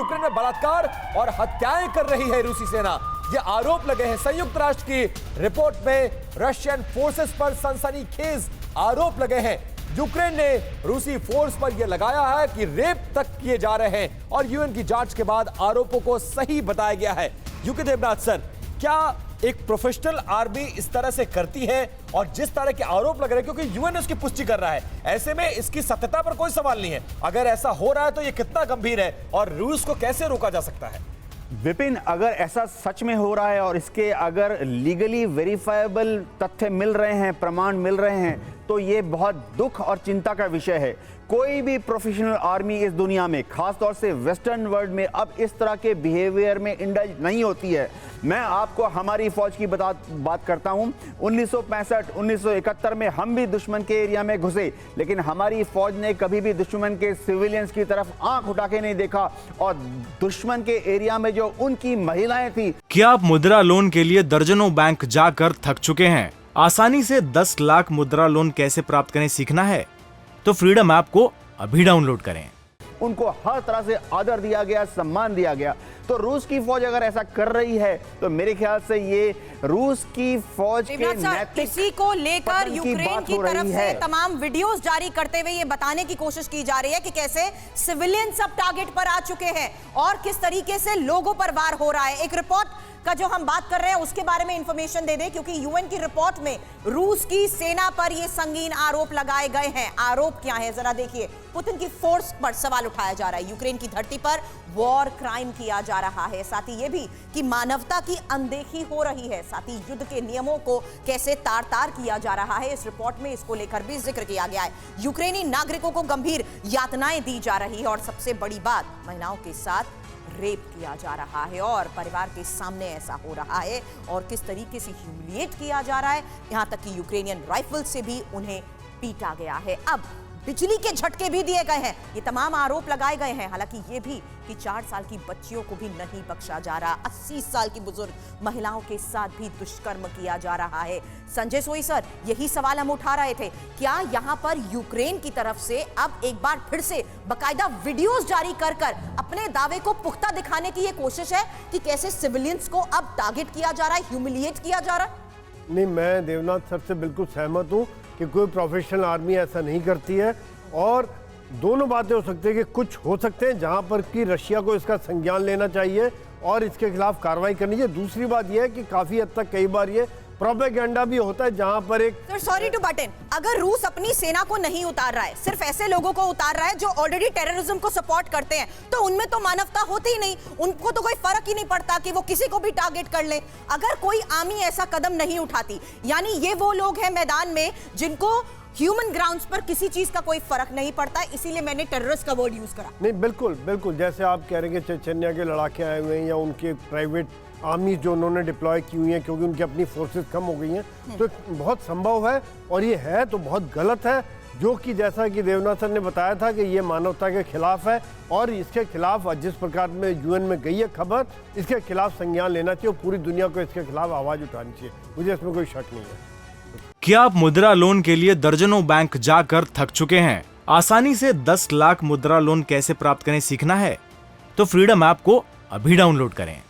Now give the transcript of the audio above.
Ukraine में बलात्कार और हत्याएं कर रही है रूसी सेना। ये आरोप लगे हैं संयुक्त राष्ट्र की रिपोर्ट में। रशियन फोर्सेस पर सनसनीखेज आरोप लगे हैं। यूक्रेन ने रूसी फोर्स पर यह लगाया है कि रेप तक किए जा रहे हैं और यूएन की जांच के बाद आरोपों को सही बताया गया है। यूके देवनाथ सर, क्या एक प्रोफेशनल आर्मी इस तरह से करती है? और जिस तरह के आरोप लग रहे हैं, क्योंकि यूएन उसकी पुष्टि कर रहा है, ऐसे में इसकी सत्यता पर कोई सवाल नहीं है। अगर ऐसा हो रहा है तो यह कितना गंभीर है और रूस को कैसे रोका जा सकता है? विपिन, अगर ऐसा सच में हो रहा है और इसके अगर लीगली वेरीफाएबल तथ्य मिल रहे हैं, प्रमाण मिल रहे हैं, तो ये बहुत दुख और चिंता का विषय है। कोई भी प्रोफेशनल आर्मी इस दुनिया में, खासतौर से वेस्टर्न वर्ल्ड में, अब इस तरह के बिहेवियर में इंडल्ज नहीं होती है। मैं आपको हमारी फौज की बात करता हूं। 1965, 1971 में हम भी दुश्मन के एरिया में घुसे, लेकिन हमारी फौज ने कभी भी दुश्मन के सिविलियंस की तरफ आंख उठा के नहीं देखा। और दुश्मन के एरिया में जो उनकी महिलाएं थी। क्या आप मुद्रा लोन के लिए दर्जनों बैंक जाकर थक चुके हैं? आसानी से 10 लाख मुद्रा लोन कैसे प्राप्त करें सीखना है तो फ्रीडम ऐप को अभी डाउनलोड करें। उनको हर तरह से आदर दिया गया, सम्मान दिया गया। तो रूस की फौज अगर ऐसा कर रही है तो मेरे ख्याल से ये रूस की फौज के नैतिक इसी को लेकर यूक्रेन की तरफ से तमाम वीडियोस जारी करते हुए ये बताने की कोशिश की जा रही है कि कैसे सिविलियन सब टारगेट पर आ चुके हैं और किस तरीके से लोगों पर वार हो रहा है। एक रिपोर्ट का जो हम बात कर रहे हैं उसके बारे में इंफॉर्मेशन दे दें, क्योंकि यूएन की रिपोर्ट में रूस की सेना पर ये संगीन आरोप लगाए गए हैं। आरोप क्या है जरा देखिए। पुतिन की फोर्स पर सवाल उठाया जा रहा है। यूक्रेन की धरती पर वॉर क्राइम किया जा रहा है। साथ ही ये भी कि मानवता की अनदेखी हो रही है। साथ ही युद्ध के नियमों को कैसे तार तार किया जा रहा है, इस रिपोर्ट में इसको लेकर भी जिक्र किया गया है। यूक्रेनी नागरिकों को गंभीर यातनाएं दी जा रही है और सबसे बड़ी बात, महिलाओं के साथ रेप किया जा रहा है और परिवार के सामने ऐसा हो रहा है और किस तरीके से ह्यूमिलिएट किया जा रहा है। यहां तक कि यूक्रेनियन राइफल से भी उन्हें पीटा गया है। अब बिजली के झटके भी दिए गए हैं। ये तमाम आरोप लगाए गए हैं। हालांकि ये भी कि 4 साल की बच्चियों को भी नहीं बख्शा जा रहा। 80 साल की बुजुर्ग महिलाओं के साथ भी दुष्कर्म किया जा रहा है। संजय सोई सर, यही सवाल हम उठा रहे थे। क्या यहां पर यूक्रेन की तरफ से अब एक बार फिर से बाकायदा वीडियोस जारी कर अपने दावे को पुख्ता दिखाने की ये कोशिश है कि कैसे सिविलियंस को अब टारगेट किया जा रहा है, ह्यूमिलिएट किया जा रहा है? नहीं, मैं देवनाथ सर से बिल्कुल सहमत हूं कि कोई प्रोफेशनल आर्मी ऐसा नहीं करती है। और दोनों बातें हो सकती है कि कुछ हो सकते हैं जहां पर कि रशिया को इसका संज्ञान लेना चाहिए और इसके खिलाफ कार्रवाई करनी चाहिए। दूसरी बात यह है कि काफी हद तक कई बार ये प्रोपेगेंडा भी होता है जहां पर एक सॉरी टू बट इन, अगर रूस अपनी सेना को नहीं उतार रहा है, सिर्फ ऐसे लोगों को उतार रहा है जो ऑलरेडी टेररिज्म को सपोर्ट करते हैं, तो उनमें तो मानवता होती ही नहीं। उनको तो कोई फर्क ही नहीं पड़ता कि वो किसी को भी टारगेट कर ले। अगर कोई आर्मी ऐसा कदम नहीं उठाती, यानी ये वो लोग हैं मैदान में जिनको ह्यूमन ग्राउंड्स पर किसी चीज का कोई फर्क नहीं पड़ता, इसीलिए मैंने टेररिस्ट का वर्ड यूज करा। नहीं, बिल्कुल बिल्कुल, जैसे आप कह रहे हैं कि चेचन्या के लड़ाके आए हुए हैं या उनके प्राइवेट आर्मी जो उन्होंने डिप्लॉय की हुई हैं क्योंकि उनकी अपनी फोर्सेस कम हो गई हैं, तो बहुत संभव है। और ये है तो बहुत गलत है, जो कि जैसा कि देवनाथ सर ने बताया था कि ये मानवता के खिलाफ है और इसके खिलाफ जिस प्रकार में यूएन में गई है खबर, इसके खिलाफ संज्ञान लेना चाहिए और पूरी दुनिया को इसके खिलाफ आवाज उठानी चाहिए। मुझे इसमें कोई शक नहीं है। क्या आप मुद्रा लोन के लिए दर्जनों बैंक जाकर थक चुके हैं? आसानी से 10 लाख मुद्रा लोन कैसे प्राप्त करें सीखना है तो फ्रीडम ऐप को अभी डाउनलोड करें।